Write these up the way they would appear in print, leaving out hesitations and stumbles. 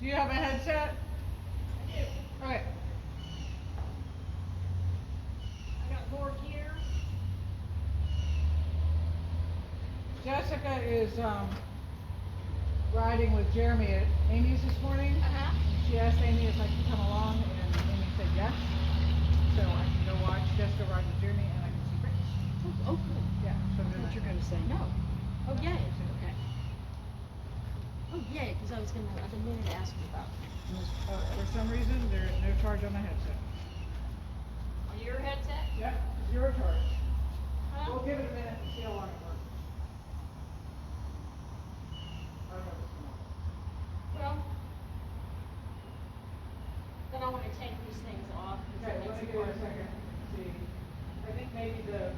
Do you have a headset? I do. Okay. I got board here. Jessica is riding with Jeremy at Amy's this morning. Uh-huh. She asked Amy if I could come along, and Amy said yes. So I can go watch Jessica ride with Jeremy, and I can see Grace. Oh, cool. Yeah, so I I'm doing thought you were that. gonna say no. Oh, No, yay, I said okay. Oh, yay, because I've been meaning to ask you about. For some reason, there's no charge on my headset. On your headset? Yep, zero charge. Huh? We'll give it a minute and see how long it works. I don't know if it's gonna work. Well, then I want to take these things off. Okay, let me give it a second. See, I think maybe the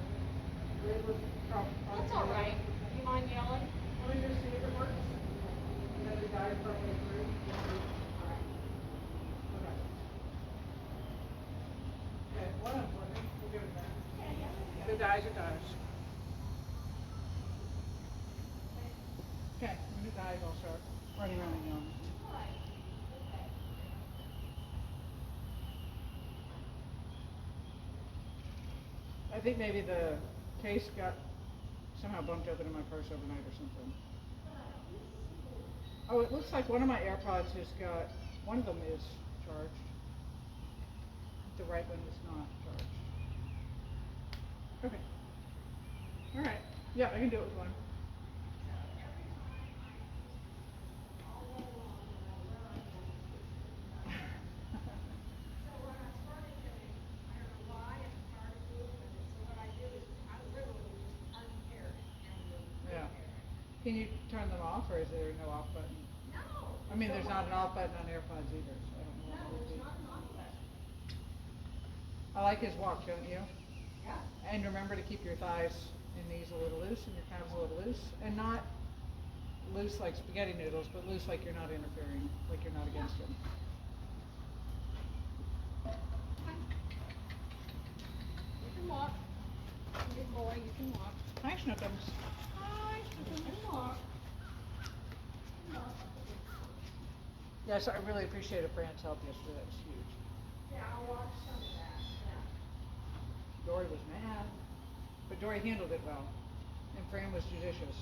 lid was probably. That's all right. You mind yelling? Let me just see if it works. And then the guy's probably through. All right. Okay. Okay, one of them, we'll give it back. The dies are dies. Okay, when it dies, I'll start running around and yelling. I think maybe the case got somehow bumped open in my purse overnight or something. Oh, it looks like one of my AirPods has got, one of them is charged. The right one is not charged. Okay. Alright, yeah, I can do it with one. Yeah. Can you turn them off, or is there no off button? No. I mean, there's not an off button on AirPods either, so I don't know what it would be. I like his walk, don't you? Yeah. And remember to keep your thighs and knees a little loose and your calves a little loose, and not loose like spaghetti noodles, but loose like you're not interfering, like you're not against him. You can walk. Good boy, you can walk. Hi, Snookums. Hi, you can walk. Yes, I really appreciated Fran's help yesterday, that was huge. Yeah, I'll watch some of that, yeah. Dory was mad, but Dory handled it well, and Fran was judicious.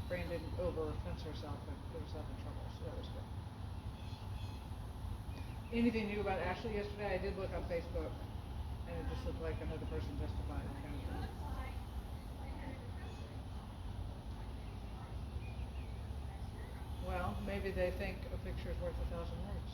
Fran didn't over-fence herself and put herself in trouble, so that was good. Anything new about Ashley yesterday? I did look on Facebook, and it just looked like another person justified kind of thing. Well, maybe they think a picture is worth 1,000 words.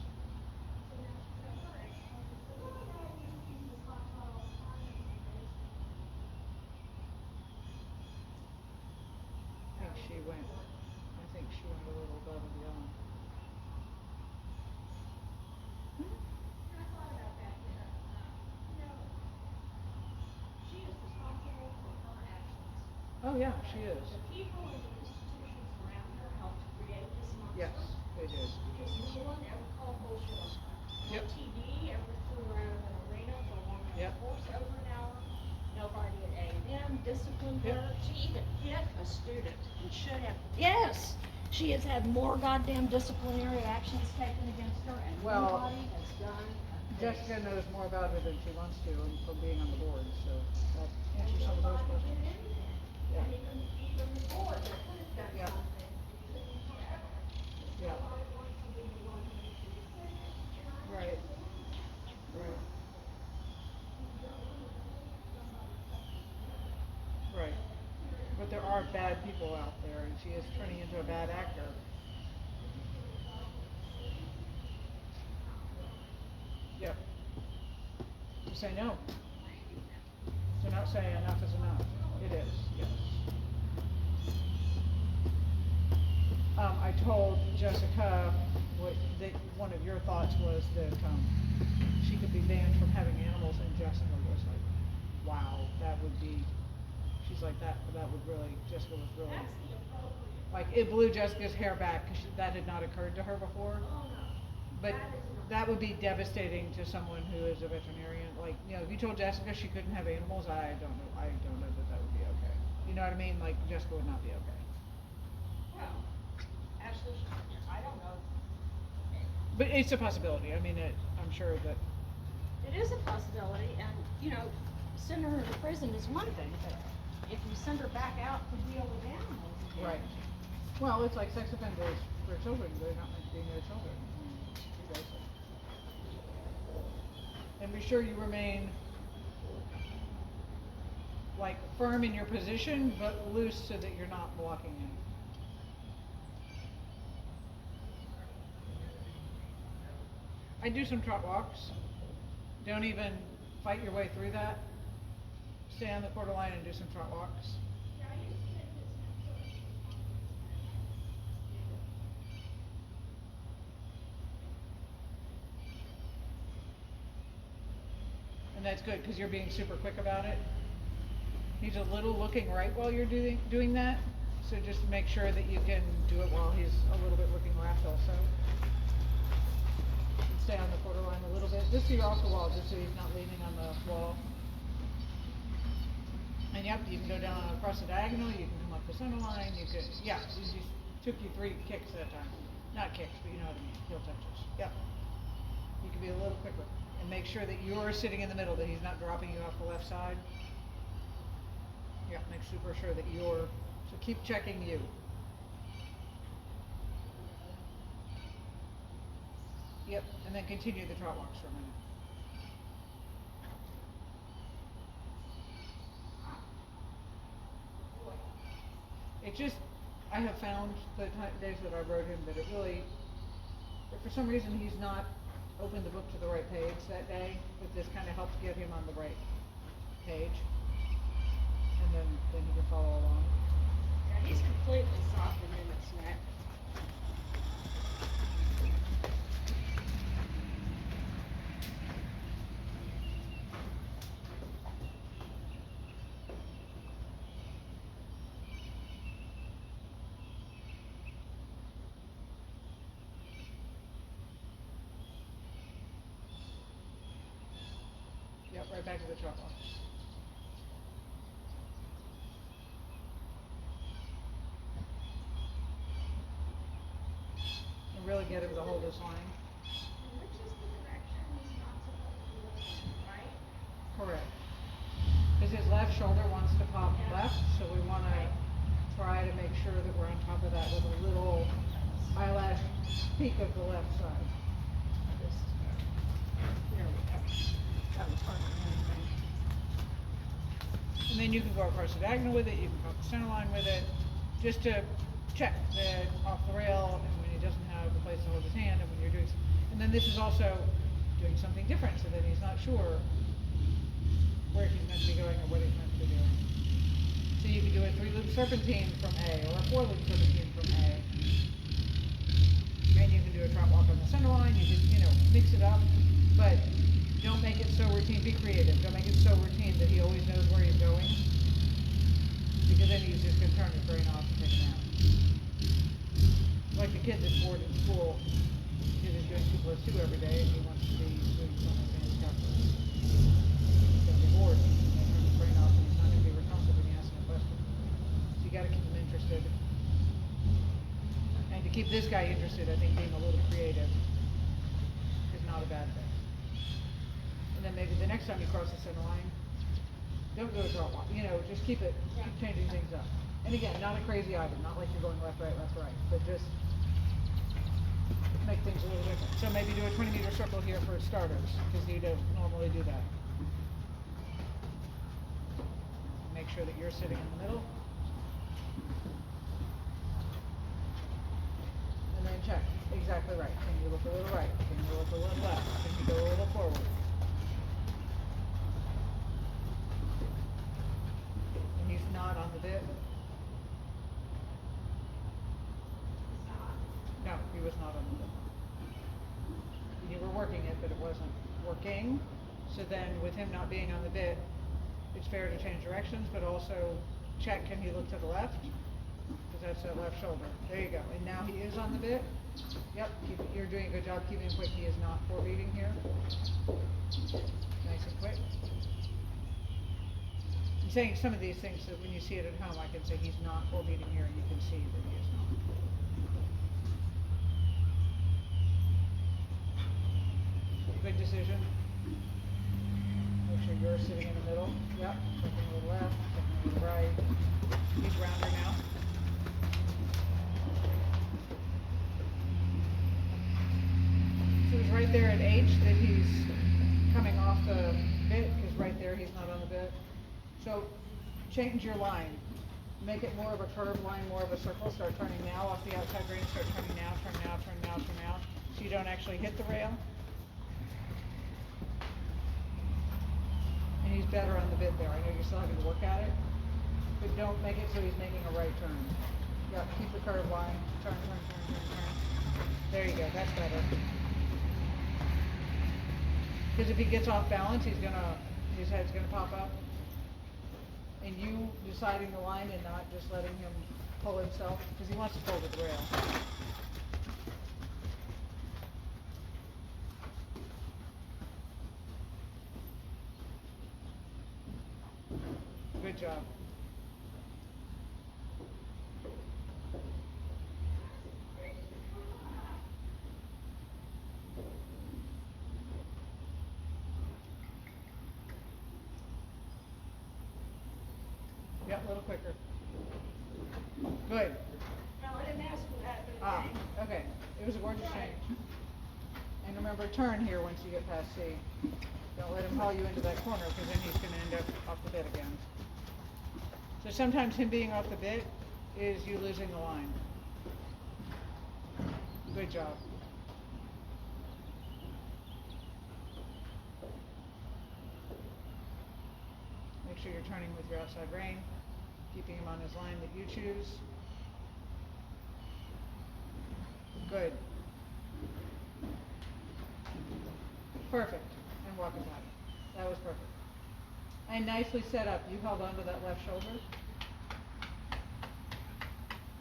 I think she went a little above and beyond. Oh yeah, she is. The people and the institutions around her helped create this monster. Yes, they did. Because no one ever called bullshit on her. Yep. No TV ever threw her out of an arena for longer than Yep. a horse over an hour. Nobody at A&M disciplined Yep. her. She even hit a student and should have. Yes, she has had more goddamn disciplinary actions taken against her, and Well, nobody has done a thing. Jessica knows more about her than she wants to, and from being on the board, so that answers some of those questions. Yeah. And even the board that could have done Yeah. something. Yeah. Right. Right. Right. But there are bad people out there, and she is turning into a bad actor. Yep. To say no. To not say enough is enough. It is, yes. I told Jessica one of your thoughts was that she could be banned from having animals, and Jessica was like, wow, that would be, she's like, that would really, Jessica was really, That's the appropriate. like, it blew Jessica's hair back, because that had not occurred to her before. Oh, no. But That is an that would be devastating to someone who is a veterinarian. Like, you know, if you told Jessica she couldn't have animals, I don't know that would be okay. You know what I mean? Like, Jessica would not be okay. Well, Ashley decision. I don't know. But it's a possibility, I mean, I'm sure that, It is a possibility, and, you know, sending her to prison is one thing, but if you send her back out to deal with animals again. right. Well, it's like sex offenders for children, they're not meant to be near children. I mean, you guys are- And be sure you remain, like, firm in your position, but loose so that you're not blocking him. I do some trot walks. Don't even fight your way through that. Stay on the quarter line and do some trot walks. And that's good, cause you're being super quick about it. He's a little looking right while you're doing that, so just make sure that you can do it while he's a little bit looking left also. And stay on the quarter line a little bit, just so you're off the wall, just so he's not leaning on the wall. And yep, you can go down across the diagonal, you can come up the center line, you could, yeah, you just took you 3 kicks that time. Not kicks, but you know what I mean, heel touches, yep. You can be a little quicker, and make sure that you're sitting in the middle, that he's not dropping you off the left side. Yeah, make super sure that you're, so keep checking you. Yep, and then continue the trot walks for a minute. It just, I have found the days that I wrote him that it really, if for some reason he's not opened the book to the right page that day, but this kind of helps get him on the right page. And then he can follow along. Yeah, he's completely softened in its neck. Yep, right back to the trot walk. And really get him to hold this line. Which is the direction he's not supposed to be looking, right? Correct. Because his left shoulder wants to pop left, so we want to try to make sure that we're on top of that with a little eyelash peak of the left side. There we go. That was hard to understand. And then you can go across the diagonal with it, you can go up the center line with it, just to check that off the rail, and when he doesn't have the place to hold his hand, and when you're doing, and then this is also doing something different, so that he's not sure where he's meant to be going or what he's meant to be doing. So you can do a 3-loop serpentine from A, or a 4-loop serpentine from A. And you can do a trot walk on the center line, you can, mix it up, but don't make it so routine, be creative, don't make it so routine that he always knows where he's going. Because then he's just gonna turn his brain off and take a nap. Like the kid that's bored in school, because he's doing 2+2 every day, and he wants to be doing some advanced calculus. He's gonna be bored, and he's gonna turn his brain off, and he's not gonna be responsive when you ask him a question. So you gotta keep him interested. And to keep this guy interested, I think being a little creative is not a bad thing. And then maybe the next time you cross the center line, don't do a trot walk, just keep changing things up. And again, not a crazy item, not like you're going left, right, but just make things a little different. So maybe do a 20-meter circle here for starters, because you don't normally do that. Make sure that you're sitting in the middle. And then check, exactly right. Can you look a little right? Can you look a little left? Can you go a little forward? And he's not on the bit. No, he was not on the bit. You were working it, but it wasn't working. So then with him not being on the bit, it's fair to change directions, but also check, can he look to the left? Because that's that left shoulder. There you go. And now he is on the bit. Yep, you're doing a good job keeping him quick. He is not forebeating here. Nice and quick. I'm saying some of these things so when you see it at home, I can say he's not forebeating here, and you can see that he is not. Good decision. Make sure you're sitting in the middle. Yep, second a little left, second a little right. He's rounder now. So it's right there at H that he's coming off the bit, because right there he's not on the bit. So change your line. Make it more of a curved line, more of a circle. Start turning now off the outside rein. Start turning now, turn now, turn now, turn now. So you don't actually hit the rail. And he's better on the bit there. I know you're still having to work at it, but don't make it so he's making a right turn. Yep, keep the curved line. Turn, turn, turn, turn, turn. There you go. That's better. Because if he gets off balance, his head's gonna pop up. And you deciding the line and not just letting him pull himself, because he wants to pull with the rail. Good job. Yep, a little quicker. Good. No, I didn't ask for that, but Ah, okay. okay. It was a gorgeous change. And remember, turn here once you get past C. Don't let him haul you into that corner, because then he's gonna end up off the bit again. So sometimes him being off the bit is you losing the line. Good job. Make sure you're turning with your outside rein, keeping him on his line that you choose. Good. Perfect. And walk it back. That was perfect. And nicely set up. You held onto that left shoulder.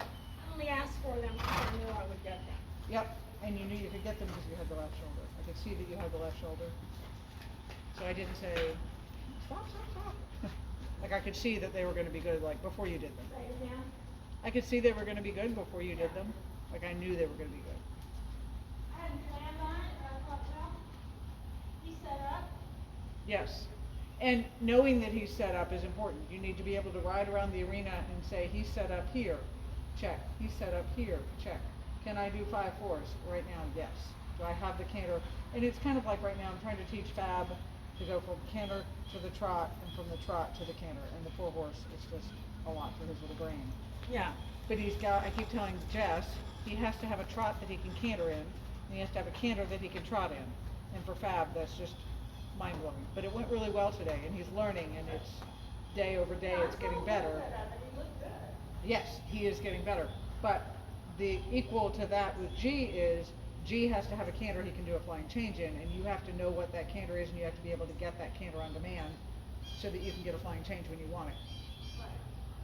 I only asked for them because I knew I would get them. Yep. And you knew you could get them because you had the left shoulder. I could see that you had the left shoulder. So I didn't say, stop, stop, stop. Like I could see that they were going to be good, like before you did them. Say it again. I could see they were going to be good before you did them. Like I knew they were going to be good. I hadn't planned on it, but I thought, well, he set up. Yes. And knowing that he's set up is important. You need to be able to ride around the arena and say, he's set up here, check. He's set up here, check. Can I do 5/4 right now? Yes. Do I have the canter? And it's kind of like right now I'm trying to teach Fab to go from canter to the trot and from the trot to the canter. And the 4-horse is just a lot for his little brain. Yeah. But I keep telling Jess, he has to have a trot that he can canter in, and he has to have a canter that he can trot in. And for Fab, that's just mind-blowing. But it went really well today, and he's learning, and it's day over day, it's getting better. Yes, he is getting better. But the equal to that with G is, G has to have a canter he can do a flying change in, and you have to know what that canter is, and you have to be able to get that canter on demand so that you can get a flying change when you want it.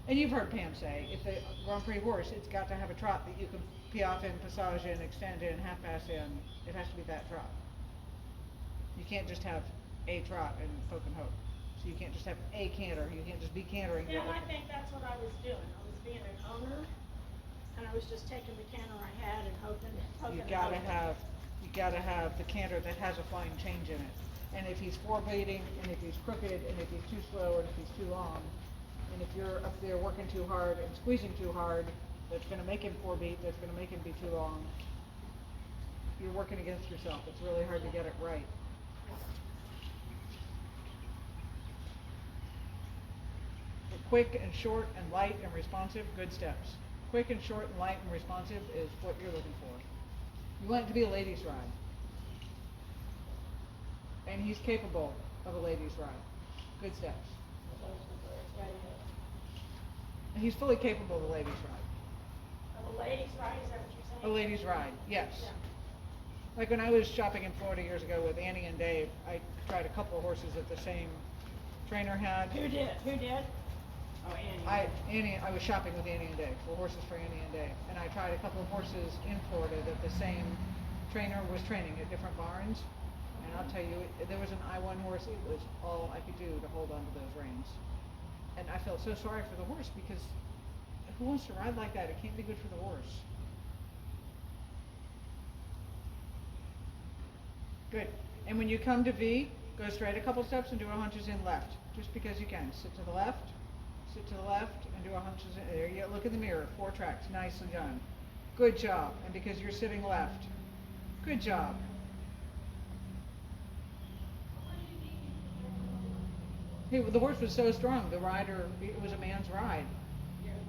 And you've heard Pam say, if the Grand Prix horse, it's got to have a trot that you can piaffe in, passage in, extend in, half pass in. It has to be that trot. You can't just have a trot and poke and hope. So you can't just have a canter. You can't just be cantering. Yeah, and I think that's what I was doing. I was being an owner, and I was just taking the canter I had and hoping. You gotta have the canter that has a flying change in it. And if he's forebleeding, and if he's crooked, and if he's too slow, and if he's too long, and if you're up there working too hard and squeezing too hard, that's gonna make him forebeat, that's gonna make him be too long. You're working against yourself. It's really hard to get it right. Quick and short and light and responsive, good steps. Quick and short and light and responsive is what you're looking for. You want it to be a ladies' ride. And he's capable of a ladies' ride. Good steps. And he's fully capable of a ladies' ride. Of a ladies' ride, is that what you're saying? A ladies' ride, yes. Yeah. Like when I was shopping in Florida years ago with Annie and Dave, I tried a couple of horses that the same trainer had. Who did? Oh, Annie. I was shopping with Annie and Dave, for horses for Annie and Dave. And I tried a couple of horses in Florida that the same trainer was training at different barns. And I'll tell you, there was an I-1 horse, it was all I could do to hold on to those reins. And I felt so sorry for the horse because who wants to ride like that? It can't be good for the horse. Good. And when you come to V, go straight a couple steps and do a hunches in left, just because you can. Sit to the left, and do a hunches in. There you go. Look in the mirror. 4 tracks. Nicely done. Good job. And because you're sitting left, good job. Hey, the horse was so strong. The rider, it was a man's ride.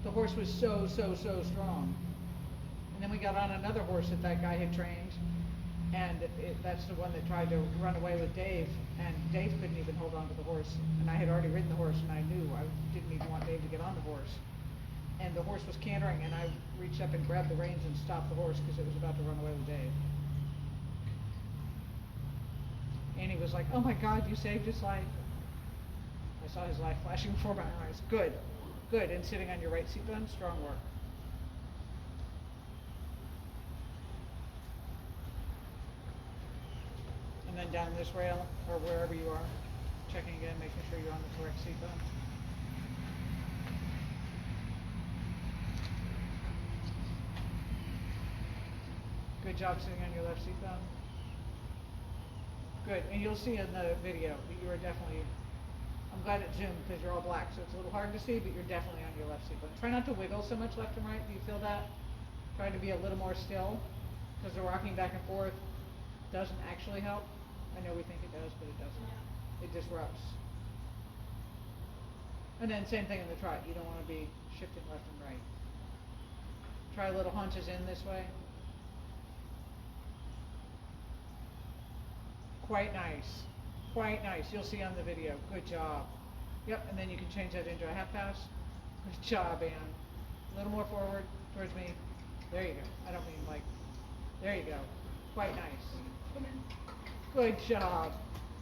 The horse was so strong. And then we got on another horse that guy had trained, and that's the one that tried to run away with Dave, and Dave couldn't even hold on to the horse, and I had already ridden the horse, and I knew I didn't even want Dave to get on the horse. And the horse was cantering, and I reached up and grabbed the reins and stopped the horse because it was about to run away with Dave. And he was like, "Oh my God, you saved his life." I saw his life flashing before my eyes. Good, good, and sitting on your right seat bone, strong work. And then down this rail, or wherever you are, checking again, making sure you're on the correct seat bone. Good job sitting on your left seat bone. Good, and you'll see in the video that you are definitely, I'm glad it zoomed because you're all black, so it's a little hard to see, but you're definitely on your left seat bone. Try not to wiggle so much left and right. Do you feel that? Try to be a little more still, because the rocking back and forth doesn't actually help. I know we think it does, but it doesn't. It disrupts. And then same thing in the trot. You don't want to be shifting left and right. Try little hunches in this way. Quite nice. Quite nice. You'll see on the video. Good job. Yep, and then you can change that into a half pass. Good job, Ann. A little more forward towards me. There you go. I don't mean like, there you go. Quite nice. Good job.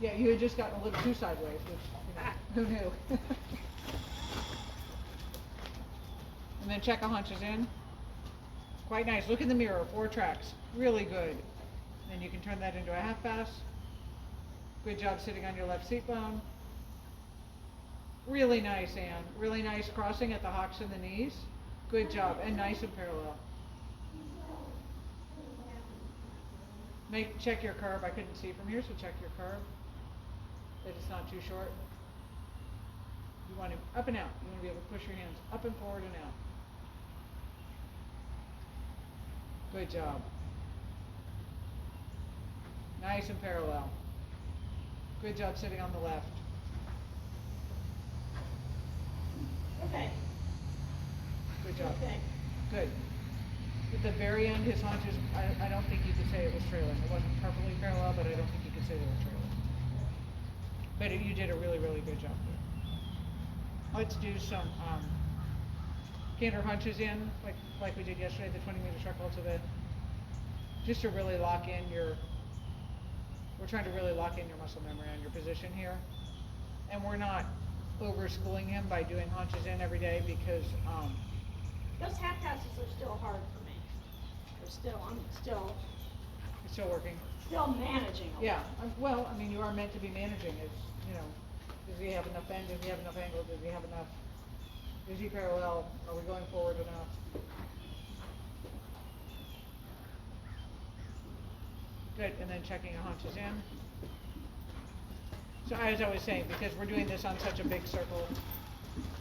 Yeah, you had just gotten a little too sideways, which, who knew? And then check a hunches in. Quite nice. Look in the mirror. 4 tracks. Really good. Then you can turn that into a half pass. Good job sitting on your left seat bone. Really nice, Ann. Really nice crossing at the hocks and the knees. Good job. And nice and parallel. Check your curve. I couldn't see from here, so check your curve. That it's not too short. You want to up and out. You want to be able to push your hands up and forward and out. Good job. Nice and parallel. Good job sitting on the left. Okay. Good job. Okay. Good. At the very end, his haunches, I don't think you could say it was trailing. It wasn't perfectly parallel, but I don't think you could say they were trailing. But you did a really good job there. Let's do some canter hunches in, like we did yesterday, the 20-meter circle to the, just to really lock in your, we're trying to really lock in your muscle memory on your position here. And we're not over-schooling him by doing hunches in every day because Those half passes are still hard for me. I'm still it's still working. managing a Yeah, lot. well, I mean, you are meant to be managing it, you know, does he have enough bend, does he have enough angle, does he have enough, is he parallel, are we going forward enough? Good, and then checking the haunches in. So as I was saying, because we're doing this on such a big circle,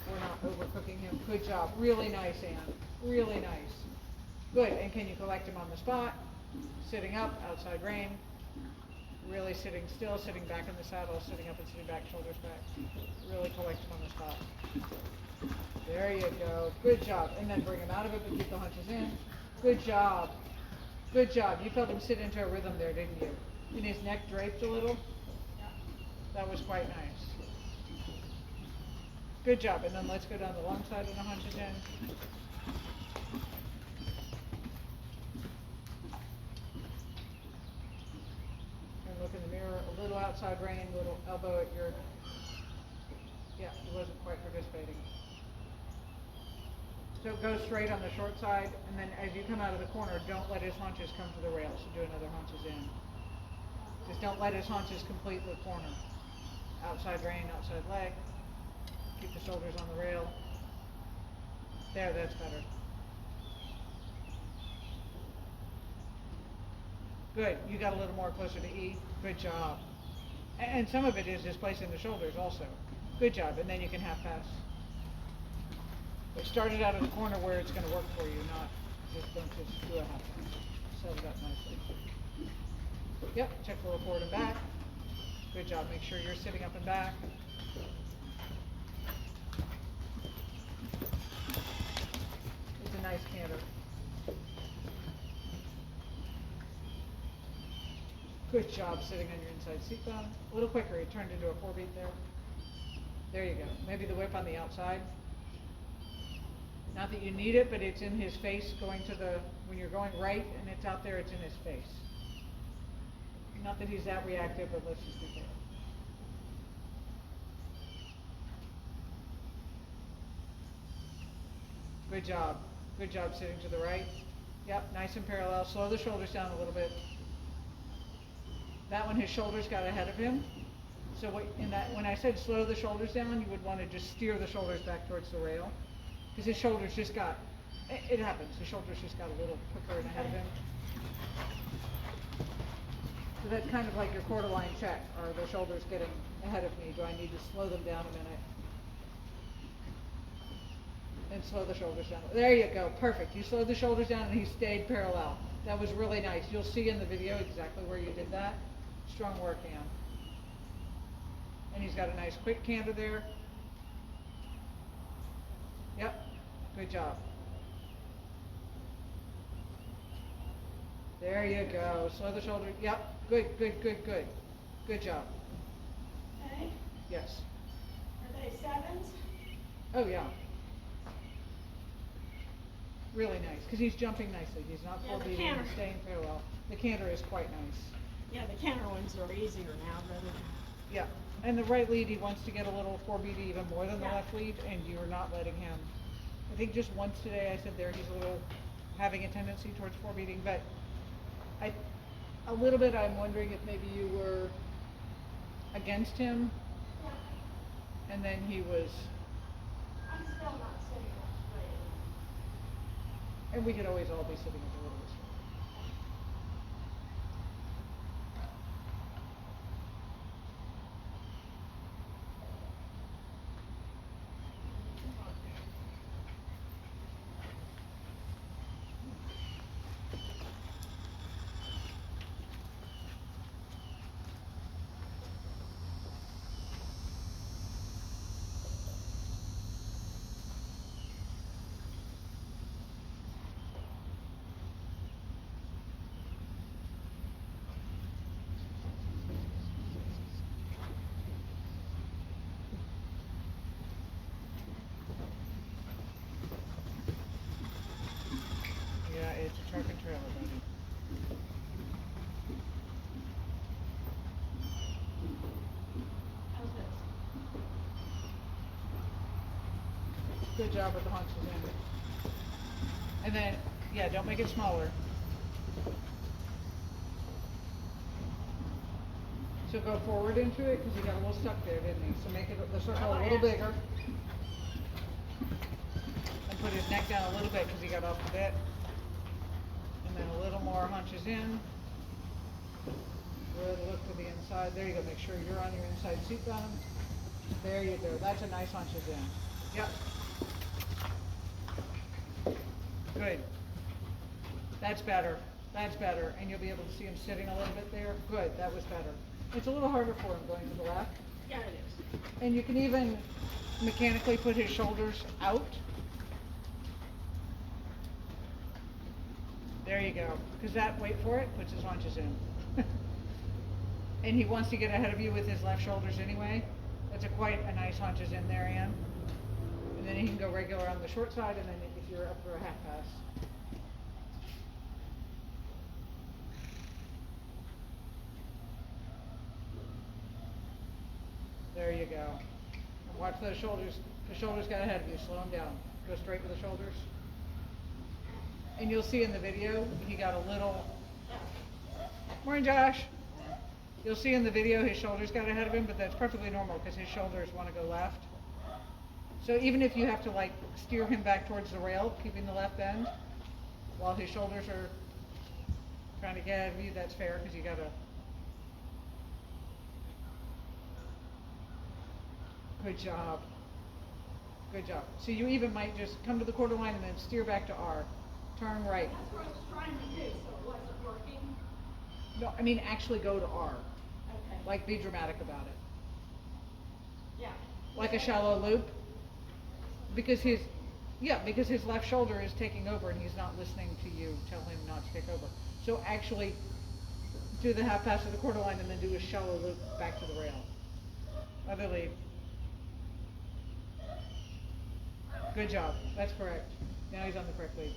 we're not overcooking him. Good job, really nice, Ann, really nice. Good, and can you collect him on the spot? Sitting up, outside rein. Really sitting still, sitting back in the saddle, sitting up and sitting back, shoulders back. Really collect him on the spot. There you go, good job. And then bring him out of it, but keep the hunches in. Good job. Good job. You felt him sit into a rhythm there, didn't you? And his neck draped a little. That was quite nice. Good job. And then let's go down the long side and the hunches in. And look in the mirror, a little outside rein, little elbow at your, yeah, he wasn't quite participating. So go straight on the short side, and then as you come out of the corner, don't let his haunches come to the rail, so do another haunches in. Just don't let his haunches complete the corner. Outside rein, outside leg. Keep the shoulders on the rail. There, that's better. Good, you got a little more closer to E, good job. And some of it is just placing the shoulders also. Good job, and then you can half pass. But start it out of the corner where it's gonna work for you, not don't just do a half pass. Set it up nicely. Yep, check a little forward and back. Good job, make sure you're sitting up and back. It's a nice canter. Good job sitting on your inside seat bone. A little quicker, it turned into a 4-beat there. There you go. Maybe the whip on the outside. Not that you need it, but it's in his face going to the, when you're going right and it's out there, it's in his face. Not that he's that reactive, but let's just be careful. Good job. Good job sitting to the right. Yep, nice and parallel. Slow the shoulders down a little bit. That one, his shoulders got ahead of him. So when I said slow the shoulders down, you would want to just steer the shoulders back towards the rail. Because his shoulders just got, it happens, his shoulders just got a little quicker and ahead of him. So that's kind of like your quarter line check. Are the shoulders getting ahead of me? Do I need to slow them down a minute? And slow the shoulders down. There you go, perfect. You slowed the shoulders down and he stayed parallel. That was really nice. You'll see in the video exactly where you did that. Strong work, Ann. And he's got a nice quick canter there. Yep, good job. There you go. Slow the shoulder. Yep, good, good, good, good. Good job. Okay, Yes. are they sevens? Oh, yeah. Really nice, because he's jumping nicely. He's not Yeah, full the beating, canter. he's staying parallel. The canter is quite nice. Yeah, the counter ones are easier now rather than. Yeah, and the right lead, he wants to get a little 4-beat even more than the Yeah. left lead, and you're not letting him. I think just once today I said there he's a little having a tendency towards 4-beating, but a little bit I'm wondering if maybe you were against him, and then he was, I'm still not sitting up straight. and we could always all be sitting at a little bit straight. Yeah, it's a truck and trailer, baby. How's this? Good job with the haunches in. And then, yeah, don't make it smaller. So go forward into it, because he got a little stuck there, didn't he? So make it the circle a little bigger. And put his neck down a little bit, because he got off the bit. And then a little more hunches in. Good, look to the inside. There you go. Make sure you're on your inside seat bottom. There you go. That's a nice hunches in. Yep. Good. That's better. That's better. And you'll be able to see him sitting a little bit there. Good. That was better. It's a little harder for him going to the left. Yeah, it is. And you can even mechanically put his shoulders out. There you go. Because that, wait for it, puts his haunches in. And he wants to get ahead of you with his left shoulders anyway. That's quite a nice haunches in there, Ann. And then he can go regular on the short side, and then if you're up for a half pass. There you go. And watch those shoulders. The shoulders got ahead of you. Slow them down. Go straight with the shoulders. And you'll see in the video, he got a little. Morning, Josh. You'll see in the video his shoulders got ahead of him, but that's perfectly normal because his shoulders want to go left. So even if you have to like steer him back towards the rail, keeping the left bend, while his shoulders are trying to get ahead of you, that's fair, cause you gotta. Good job. Good job. So you even might just come to the quarter line and then steer back to R. Turn right. That's what I was trying to do, so it wasn't working. No, I mean actually go to R. Okay. Like be dramatic about it. Yeah. Like a shallow loop. Because his left shoulder is taking over and he's not listening to you tell him not to take over. So actually do the half pass to the quarter line and then do a shallow loop back to the rail. Other lead. Good job. That's correct. Now he's on the correct lead.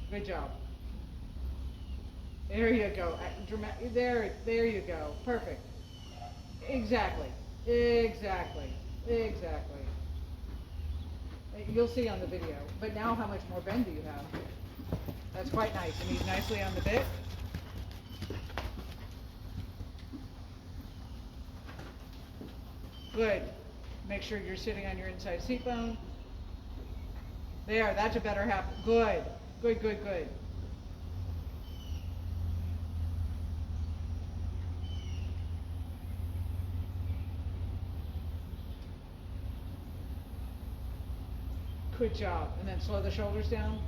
Good job. There you go. There you go. Perfect. Exactly. Exactly. Exactly. You'll see on the video. But now how much more bend do you have? That's quite nice. And he's nicely on the bit. Good. Make sure you're sitting on your inside seat bone. There, that's a better half. Good. Good, good, good. Good job. And then slow the shoulders down.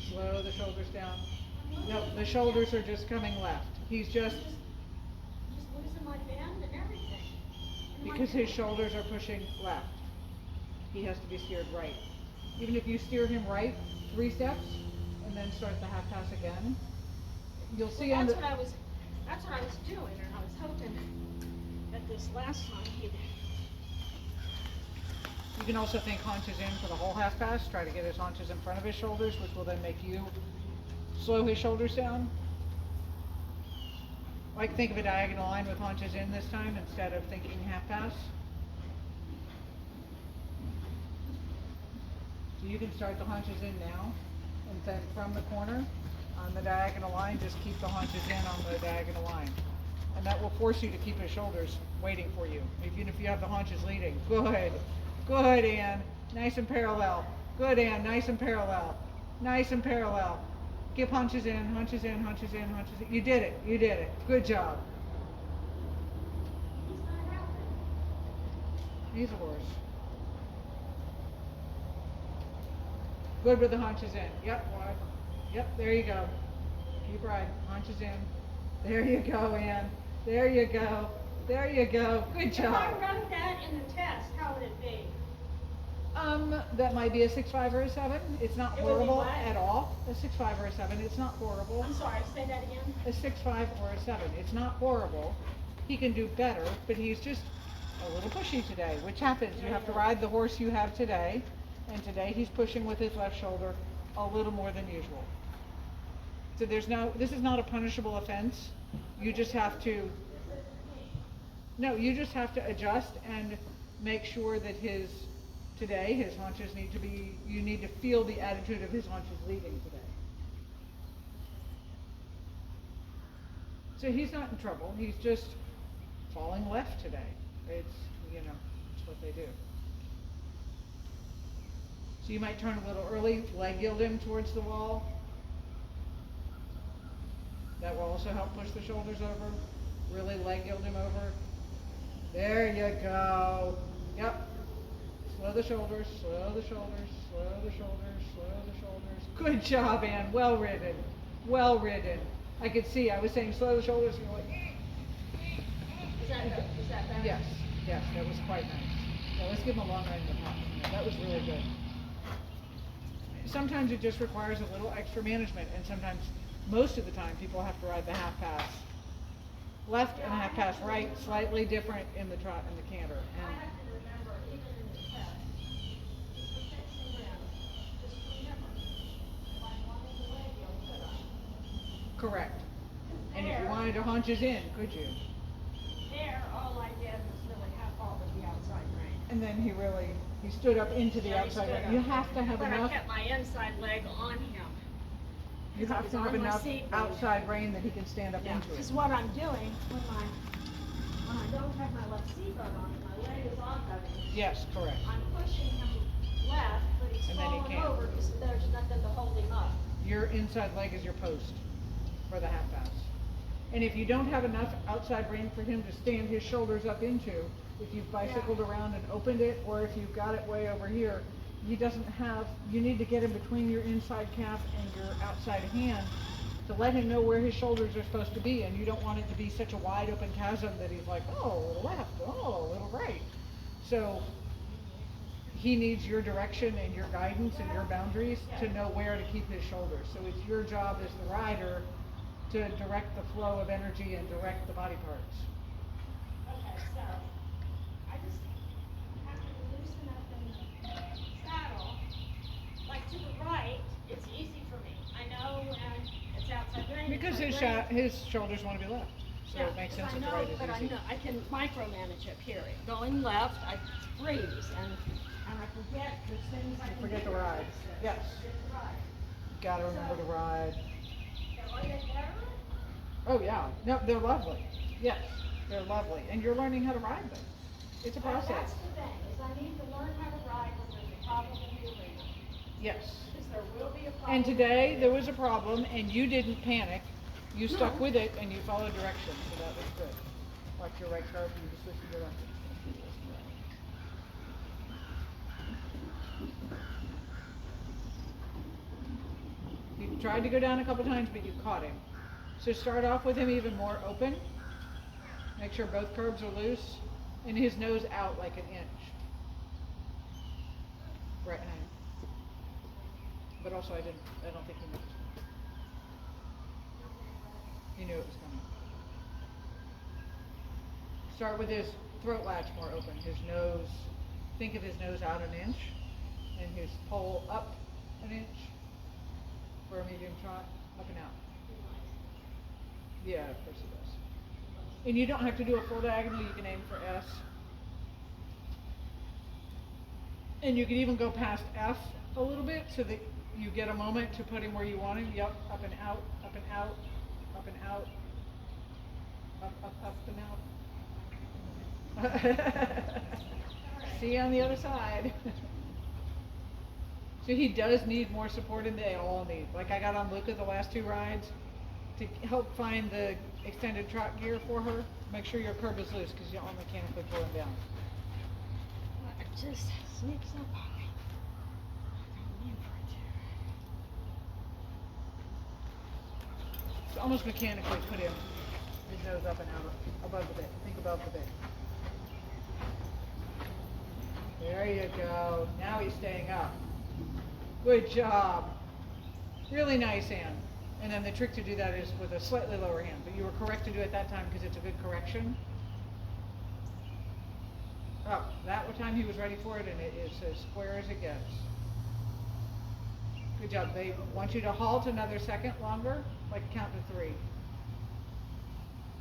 Slow the shoulders down. No, the shoulders are just coming left. He's just losing my bend and everything. because his shoulders are pushing left. He has to be steered right. Even if you steer him right 3 steps and then start the half pass again, you'll see on the. That's what I was doing, and I was hoping that this last time he'd. You can also think haunches in for the whole half pass. Try to get his haunches in front of his shoulders, which will then make you slow his shoulders down. Like think of a diagonal line with haunches in this time instead of thinking half pass. So you can start the haunches in now, and then from the corner on the diagonal line, just keep the haunches in on the diagonal line. And that will force you to keep his shoulders waiting for you, even if you have the haunches leading. Good. Good, Ann. Nice and parallel. Good, Ann. Nice and parallel. Nice and parallel. Give hunches in, hunches in, hunches in, hunches in. You did it. You did it. Good job. He's a horse. Good with the hunches in. Yep, wide. Yep, there you go. Keep riding. Hunches in. There you go, Ann. There you go. There you go. Good job. If I wrote that in the test, how would it be? That might be a 6.5 or a 7. It's not It would be horrible what? at all. A 6.5 or a 7. It's not horrible. I'm sorry, say that again? A 6.5 or a 7. It's not horrible. He can do better, but he's just a little pushy today, which happens. You have to ride the horse you have today, and today he's pushing with his left shoulder a little more than usual. So this is not a punishable offense. You just have to, you just have to adjust and make sure that his haunches need to be, you need to feel the attitude of his haunches leading today. So he's not in trouble, he's just falling left today. It's what they do. So you might turn a little early, leg yield him towards the wall. That will also help push the shoulders over. Really leg yield him over. There you go. Yep. Slow the shoulders, slow the shoulders, slow the shoulders, slow the shoulders. Good job, Ann. Well ridden. Well ridden. I could see, I was saying slow the shoulders, and you're like, Is that better? Yes, that was quite nice. Now let's give him a long ride in the top. That was really good. Sometimes it just requires a little extra management, and sometimes, most of the time, people have to ride the half pass left and half pass right, slightly different in the trot and the canter. I And have to remember, even in the test, for fixing them, just remember, if I wanted the leg, you'll put on. correct. And if you wanted to hunches in, could you? There, all I did was really have all of the outside rein. And then he stood up into the Yeah, he outside. stood You up. have to have But enough. I kept my inside leg on him. You because I have was to have on my enough seat. outside rein that he can stand up Yeah, into it. because what I'm doing when I don't have my left seat bone on, and my leg is off of it, Yes, correct. I'm pushing and then he falling can't. over because there's nothing to hold him up. Your inside leg is your post for the half pass. And if you don't have enough outside range for him to stand his shoulders up into, if you've bicycled around and opened it, or if you've got it way over here, he doesn't have, you need to get him between your inside calf and your outside hand to let him know where his shoulders are supposed to be, and you don't want it to be such a wide open chasm that he's like, oh, a little left, oh, a little right. So he needs your direction and your guidance and your boundaries to know where to keep his shoulders. So it's your job as the rider to direct the flow of energy and direct the body parts. Okay, so I just have to loosen up in the saddle. Like to the right, it's easy for me. I know when it's outside range. Because it's like his shoulders want to be left. So yeah, it makes sense because that the I right know, is but easy. I know I can micromanage up here. Going left, I freeze and I forget there's things I can Forget do. the ride. Yes. Forget the ride. Gotta remember to ride. So are they better? Oh yeah, no, they're lovely. Yes, they're lovely, and you're learning how to ride them. It's a Well, process. that's the thing, is I need to learn how to ride when there's a problem in the arena. Yes. Because there will be a problem. And today there was a problem, and you didn't panic. You stuck No. with it, and you followed directions, so that was good. Watch your right curve, you just switch to your left. You tried to go down a couple times, but you caught him. So start off with him even more open. Make sure both curbs are loose, and his nose out like an inch. Right hand. But also I don't think he knew it was coming. He knew it was coming. Start with his throat latch more open. His nose, think of his nose out an inch, and his pole up an inch for a medium trot, up and out. Yeah, of course he does. And you don't have to do a full diagonal, you can aim for S. And you can even go past F a little bit so that you get a moment to put him where you want him. Yep, up and out, up and out, up and out, up and out. See you on the other side. So he does need more support, and they all need. Like I got on Luca the last two rides to help find the extended trot gear for her. Make sure your curb is loose because you'll mechanically pull him down. It just sneaks up on me. I don't mean for it to. So almost mechanically put him, his nose up and out, above the bit. Think above the bit. There you go. Now he's staying up. Good job. Really nice hand. And then the trick to do that is with a slightly lower hand, but you were correct to do it that time because it's a good correction. Oh, that time he was ready for it, and it is as square as it gets. Good job. They want you to halt another second longer, like count to 3.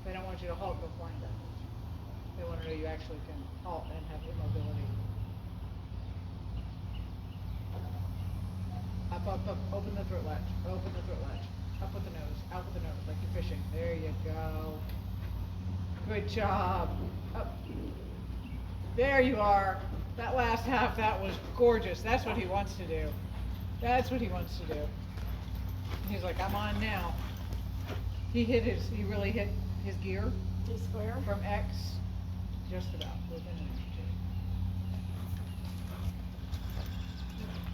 They don't want you to halt and go flying backwards. They want to know you actually can halt and have immobility. Up, up, up, open the throat latch, open the throat latch. Up with the nose, out with the nose, like you're fishing. There you go. Good job. Up. There you are. That last half, that was gorgeous. That's what he wants to do. That's what he wants to do. He's like, I'm on now. He really hit his gear T-square? from X, just about, within an inch.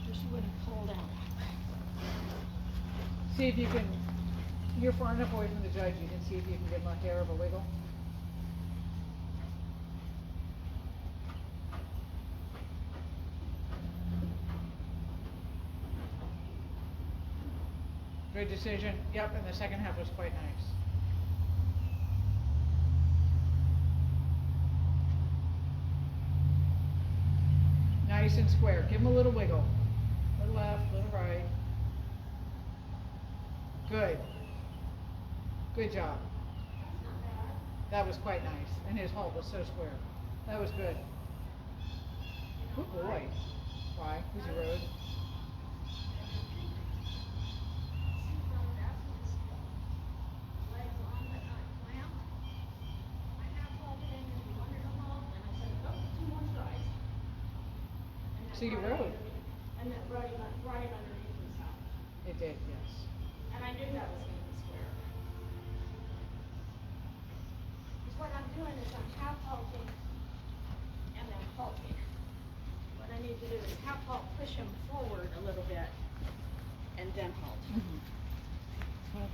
Wish you wouldn't pull down. See if you can, you're far enough away from the judge, you can see if you can give him a hair of a wiggle. Good decision. Yep, and the second half was quite nice. Nice and square. Give him a little wiggle. Little left, little right. Good. Good job. That was quite nice. And his halt was so square. That was good. Good boy. Why? Because he rode. So you rode. and then right underneath himself. It did, yes. And I knew that was gonna be square. Because what I'm doing is I'm half halting and then halting. What I need to do is half halt, push him forward a little bit, and then halt. Well,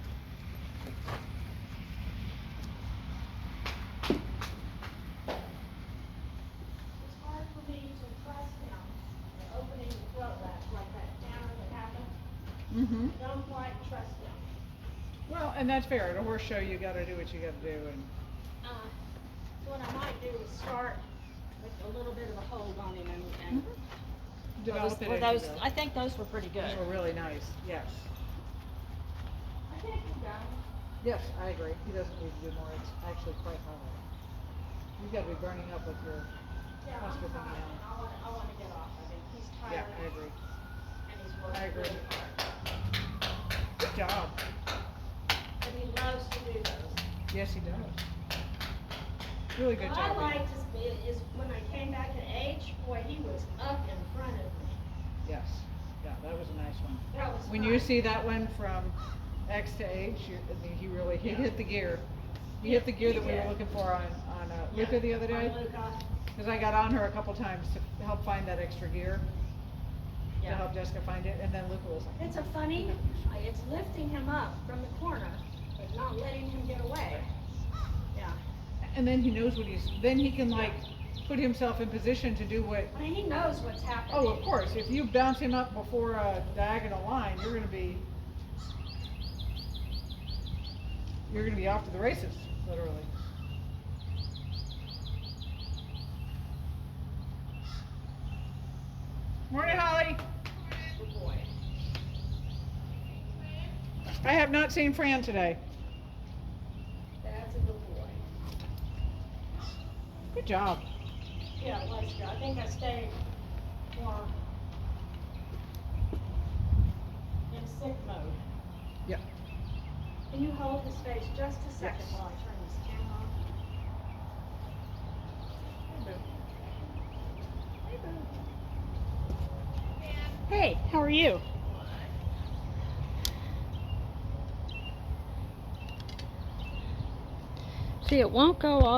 It's hard for me to trust him in opening the throat latch like that counter that happened. mhm. Don't quite trust him. Well, and that's fair. At a horse show, you gotta do what you gotta do, and So what I might do is start with a little bit of a hold on him and develop it well, as those, you go. I think those were pretty good. Those were really nice, yes. I think we're done. Yes, I agree. He doesn't need to do more. It's actually quite hard. You gotta be burning up with your Yeah, I'm husband fine, now. and I wanna get off of him. He's Yeah, tired I agree. and he's I working agree. really hard. Good job. And he loves to do those. Yes, he does. Really good What job. I liked is when I came back to H, boy, he was up in front of me. Yes, yeah, that was a nice one. That was When you fun. see that one from X to H, I mean, he hit the gear. He hit the gear that we were did. looking for on Luca the other day. On Luca. Cause I got on her a couple times to help find that extra gear, to Yeah. help Jessica find it, and then Luca was like. It's a funny, it's lifting him up from the corner, but not letting him get away. Yeah. And then he knows then he can like put himself in position to do what, I mean, he knows what's happening. oh, of course, if you bounce him up before a diagonal line, you're gonna be off to the races, literally. Morning, Holly. Good boy. I have not seen Fran today. That's a good boy. Good job. Yeah, it was good. I think I stayed more in sick mode. Yeah. Can you hold his face just a second Yes. while I turn this camera off? Hey, how are you? See, it won't go off.